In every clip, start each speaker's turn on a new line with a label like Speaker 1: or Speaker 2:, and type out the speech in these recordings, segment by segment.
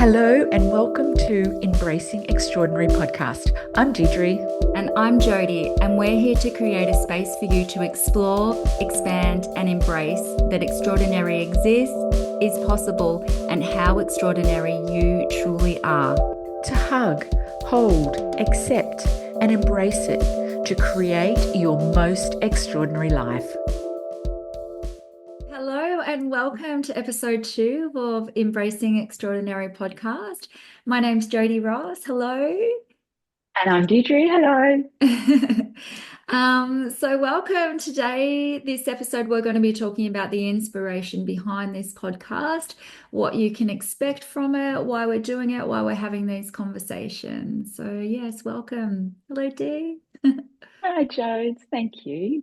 Speaker 1: Hello and welcome to Embracing Extraordinary podcast. I'm Deidre.
Speaker 2: And I'm Jodie, and we're here to create a space for you to explore, expand, and embrace that extraordinary exists, is possible, and how extraordinary you truly are.
Speaker 1: To hug, hold, accept, and embrace it to create your most extraordinary life.
Speaker 2: Hello, and welcome to episode 2 of Embracing Extraordinary podcast. My name's Jodie Ross. Hello.
Speaker 1: And I'm Deidre. Hello.
Speaker 2: So welcome. Today, this episode, we're going to be talking about the inspiration behind this podcast, what you can expect from it, why we're doing it, why we're having these conversations. So yes, welcome. Hello, Dee.
Speaker 1: Hi, Jodes. Thank you.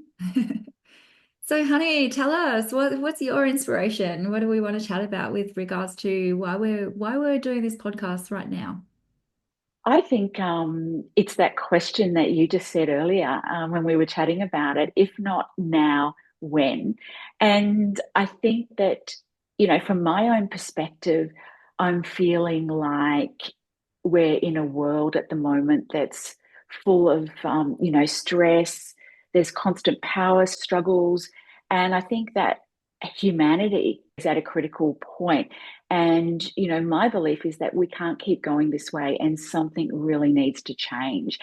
Speaker 2: So, honey, tell us what's your inspiration? What do we want to chat about with regards to why we're doing this podcast right now?
Speaker 3: I think it's that question that you just said earlier when we were chatting about it. If not now, when? And I think that, from my own perspective, I'm feeling like we're in a world at the moment that's full of, stress. There's constant power struggles. And I think that humanity is at a critical point. And, my belief is that we can't keep going this way and something really needs to change.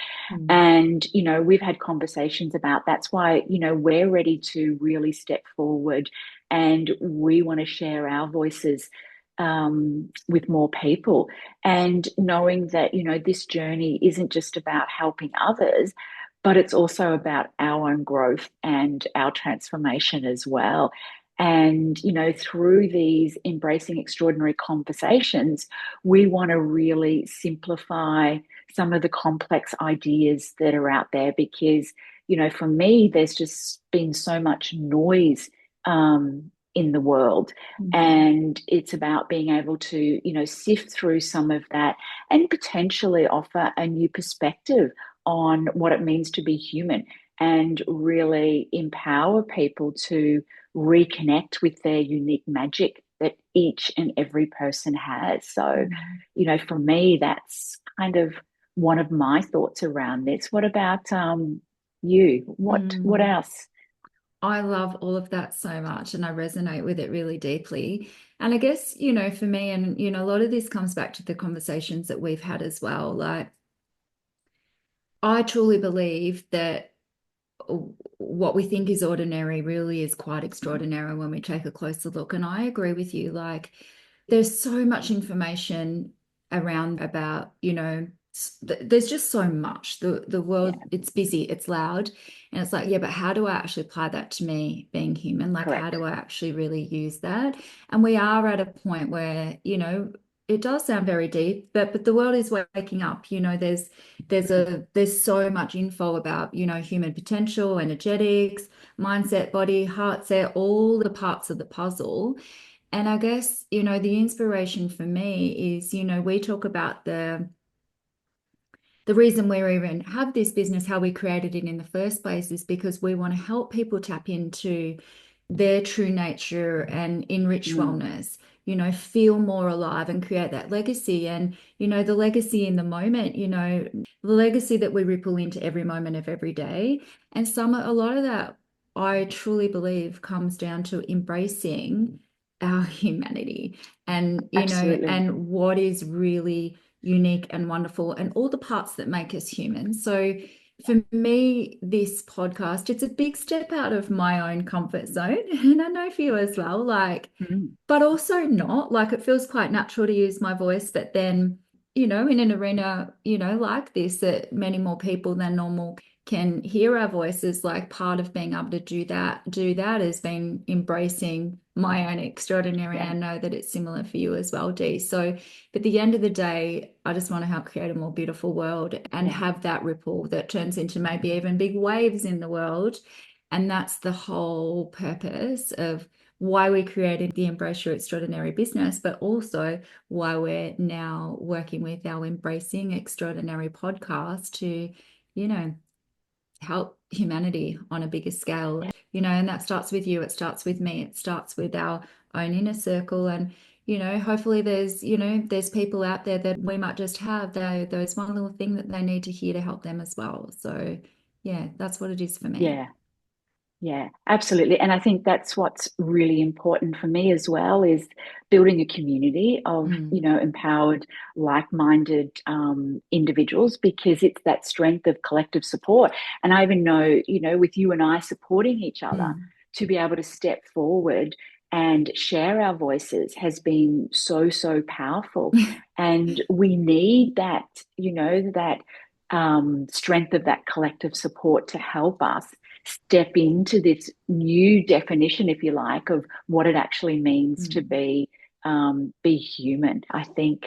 Speaker 3: And, we've had conversations about that's why, we're ready to really step forward and we want to share our voices with more people. And knowing that, this journey isn't just about helping others, but it's also about our own growth and our transformation as well. And, through these embracing extraordinary conversations, we want to really simplify some of the complex ideas that are out there because, for me, there's just been so much noise in the world. And it's about being able to, sift through some of that and potentially offer a new perspective on what it means to be human and really empower people to reconnect with their unique magic that each and every person has. So, for me, that's kind of one of my thoughts around this. What about you? What else?
Speaker 2: I love all of that so much, and I resonate with it really deeply. And I guess, for me, and, a lot of this comes back to the conversations that we've had as well. Like, I truly believe that what we think is ordinary really is quite extraordinary when we take a closer look. And I agree with you. Like, there's so much information around about, there's just so much. The world, it's busy, it's loud. And it's like, yeah, but how do I actually apply that to me being human? Like,
Speaker 3: Correct.
Speaker 2: how do I actually really use that? And we are at a point where, it does sound very deep, but the world is waking up. There's so much info about, human potential, energetics, mindset, body, heart set, all the parts of the puzzle. And I guess, the inspiration for me is, we talk about the reason we even have this business, how we created it in the first place, is because we want to help people tap into their true nature and enrich wellness, feel more alive and create that legacy. And, the legacy in the moment, the legacy that we ripple into every moment of every day. And a lot of that, I truly believe, comes down to embracing our humanity and,
Speaker 3: Absolutely.
Speaker 2: and what is really unique and wonderful and all the parts that make us human. So for me, this podcast, it's a big step out of my own comfort zone. And I know for you as well, like, but also not. Like, it feels quite natural to use my voice, but then, in an arena, like this, that many more people than normal can hear our voices. Like, part of being able to do that has been embracing my own extraordinary.
Speaker 3: Yeah.
Speaker 2: I know that it's similar for you as well, Dee. So at the end of the day, I just want to help create a more beautiful world and have that ripple that turns into maybe even big waves in the world. And that's the whole purpose of why we created the Embrace Your Extraordinary business, but also why we're now working with our Embracing Extraordinary podcast to, help humanity on a bigger scale, and that starts with you, it starts with me, it starts with our own inner circle. And, hopefully there's people out there that we might just have those one little thing that they need to hear to help them as well. So yeah, that's what it is for me.
Speaker 3: Yeah. Yeah, absolutely. And I think that's what's really important for me as well is building a community of, empowered, like-minded individuals, because it's that strength of collective support. And I even know, with you and I supporting each other, to be able to step forward and share our voices has been so, so powerful. And we need that, that strength of that collective support to help us step into this new definition, if you like, of what it actually means to be human. I think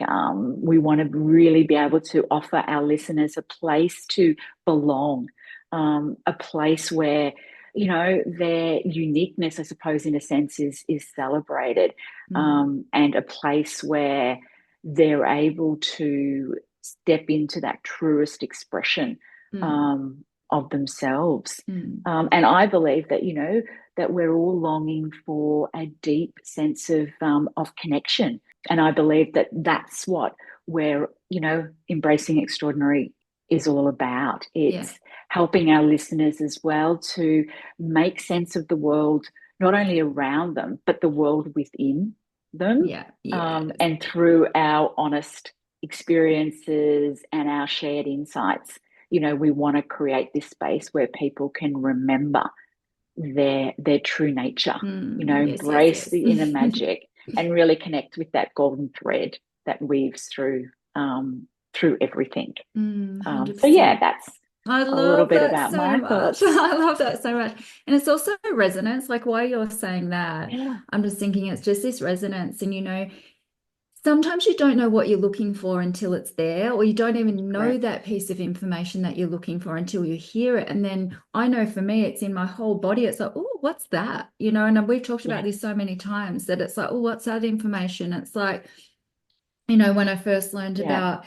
Speaker 3: we want to really be able to offer our listeners a place to belong, a place where their uniqueness, I suppose, in a sense, is celebrated, and a place where they're able to step into that truest expression of themselves. And I believe that, that we're all longing for a deep sense of connection. And I believe that that's what we're, embracing extraordinary is all about. It's helping our listeners as well to make sense of the world, not only around them, but the world within them. And through our honest experiences and our shared insights, we want to create this space where people can remember their true nature, embrace the inner magic and really connect with that golden thread that weaves through everything. So yeah, that's
Speaker 2: I
Speaker 3: a little
Speaker 2: love
Speaker 3: bit
Speaker 2: that
Speaker 3: about
Speaker 2: so
Speaker 3: my
Speaker 2: much.
Speaker 3: thoughts.
Speaker 2: I love that so much. And it's also resonance. Like while you're saying that,
Speaker 3: Yeah.
Speaker 2: I'm just thinking it's just this resonance. And sometimes you don't know what you're looking for until it's there, or you don't even know that piece of information that you're looking for until you hear it. And then I know for me, it's in my whole body. It's like, oh, what's that? And we've talked about this so many times that it's like, oh, what's that information? It's like, when I first learned about,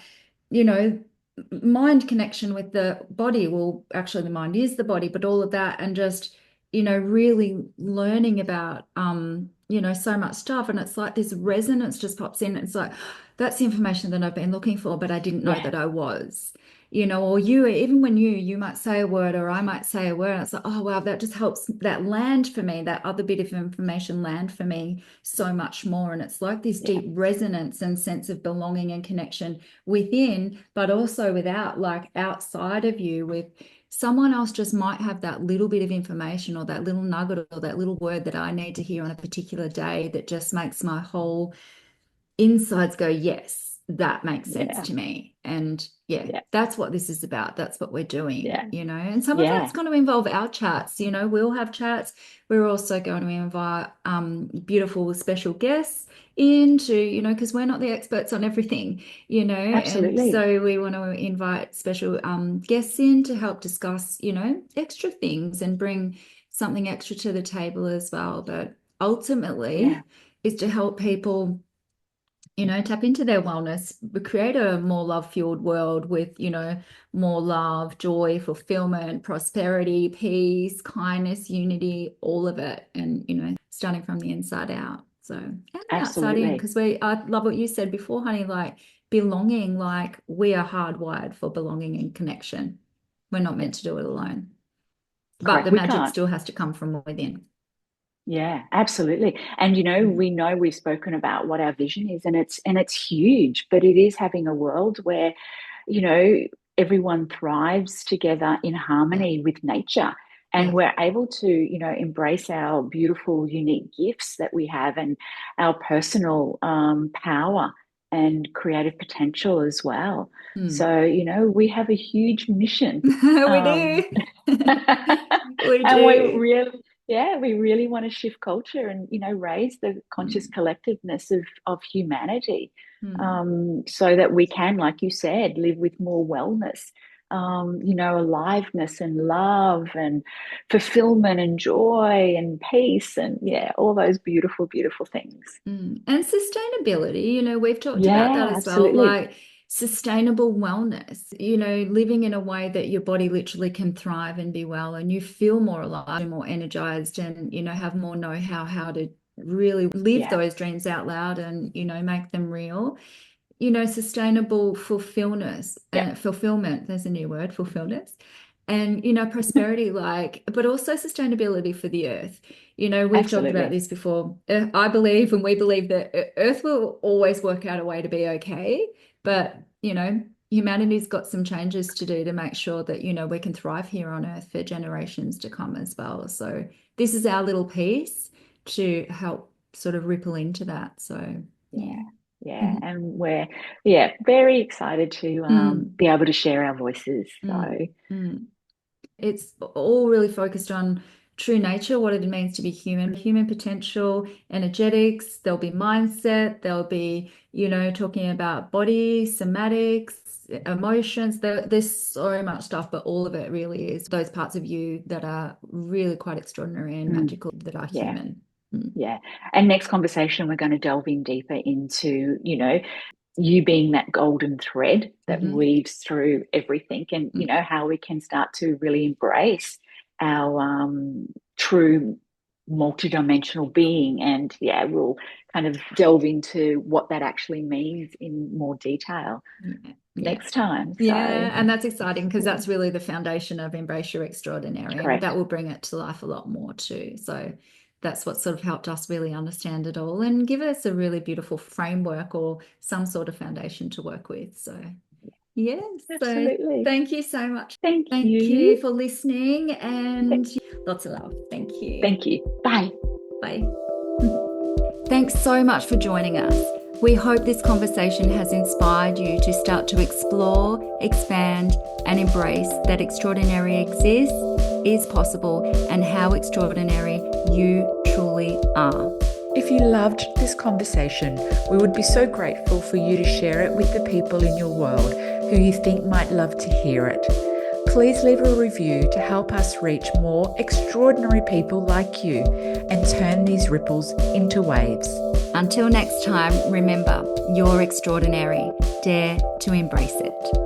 Speaker 2: mind connection with the body. Well, actually the mind is the body, but all of that and just, really learning about, so much stuff. And it's like this resonance just pops in. It's like, that's the information that I've been looking for, but I didn't know that I was. Or even when you might say a word or I might say a word, and it's like, oh, wow, that just helps that land for me, that other bit of information land for me so much more. And it's like this deep resonance and sense of belonging and connection within, but also without, like outside of you, with someone else just might have that little bit of information or that little nugget or that little word that I need to hear on a particular day that just makes my whole insides go, yes, that makes sense to me. And that's what this is about. That's what we're doing, and some of that's going to involve our chats. We'll have chats. We're also going to invite beautiful special guests into, because we're not the experts on everything,
Speaker 3: Absolutely.
Speaker 2: and so we want to invite special guests in to help discuss, extra things and bring something extra to the table as well. But ultimately is to help people tap into their wellness, create a more love-fueled world with, more love, joy, fulfillment, prosperity, peace, kindness, unity, all of it. And, starting from the inside out. So, and the outside in, because I love what you said before, honey, like belonging, like we are hardwired for belonging and connection. We're not meant to do it alone. But the magic still has to come from within.
Speaker 3: Yeah, absolutely. And we know we've spoken about what our vision is, and it's huge, but it is having a world where, everyone thrives together in harmony with nature. And we're able to, embrace our beautiful, unique gifts that we have and our personal power and creative potential as well. So, we have a huge mission.
Speaker 2: We do. We do.
Speaker 3: And we really want to shift culture and, raise the conscious collectiveness of humanity, so that we can, like you said, live with more wellness, aliveness and love and fulfillment and joy and peace and all those beautiful, beautiful things.
Speaker 2: And sustainability, we've talked about that as
Speaker 3: absolutely.
Speaker 2: well, like sustainable wellness, living in a way that your body literally can thrive and be well and you feel more alive and more energized and, have more know-how to really live
Speaker 3: Yeah.
Speaker 2: those dreams out loud and, you know, make them real. Sustainable fulfillment,
Speaker 3: Yeah.
Speaker 2: fulfillment, there's a new word, fulfillment, and, prosperity, but also sustainability for the earth. We've talked about
Speaker 3: Absolutely.
Speaker 2: this before. I believe, and we believe that earth will always work out a way to be okay, but, humanity's got some changes to do to make sure that, we can thrive here on earth for generations to come as well. So this is our little piece to help sort of ripple into that. So, yeah.
Speaker 3: Yeah. And we're, very excited to be able to share our voices. So,
Speaker 2: It's all really focused on true nature, what it means to be human potential, energetics, there'll be mindset, there'll be, talking about body, somatics, emotions. There's so much stuff, but all of it really is those parts of you that are really quite extraordinary and magical, that are
Speaker 3: yeah.
Speaker 2: human.
Speaker 3: Yeah. And next conversation, we're going to delve in deeper into, you being that golden thread that weaves through everything, and, how we can start to really embrace our true multidimensional being. And we'll kind of delve into what that actually means in more detail next time. So,
Speaker 2: and that's exciting because that's really the foundation of Embrace Your Extraordinary, and that will bring it to life a lot more too. So that's what sort of helped us really understand it all and give us a really beautiful framework or some sort of foundation to work with. So yes,
Speaker 3: absolutely.
Speaker 2: So thank you so much.
Speaker 3: Thank
Speaker 2: you
Speaker 3: you
Speaker 2: for listening, and lots of love. Thank you.
Speaker 3: Thank you. Bye.
Speaker 2: Bye. Thanks so much for joining us. We hope this conversation has inspired you to start to explore, expand, and embrace that extraordinary exists, is possible, and how extraordinary you truly are.
Speaker 1: If you loved this conversation, we would be so grateful for you to share it with the people in your world who you think might love to hear it. Please leave a review to help us reach more extraordinary people like you and turn these ripples into waves.
Speaker 2: Until next time, remember, you're extraordinary. Dare to embrace it.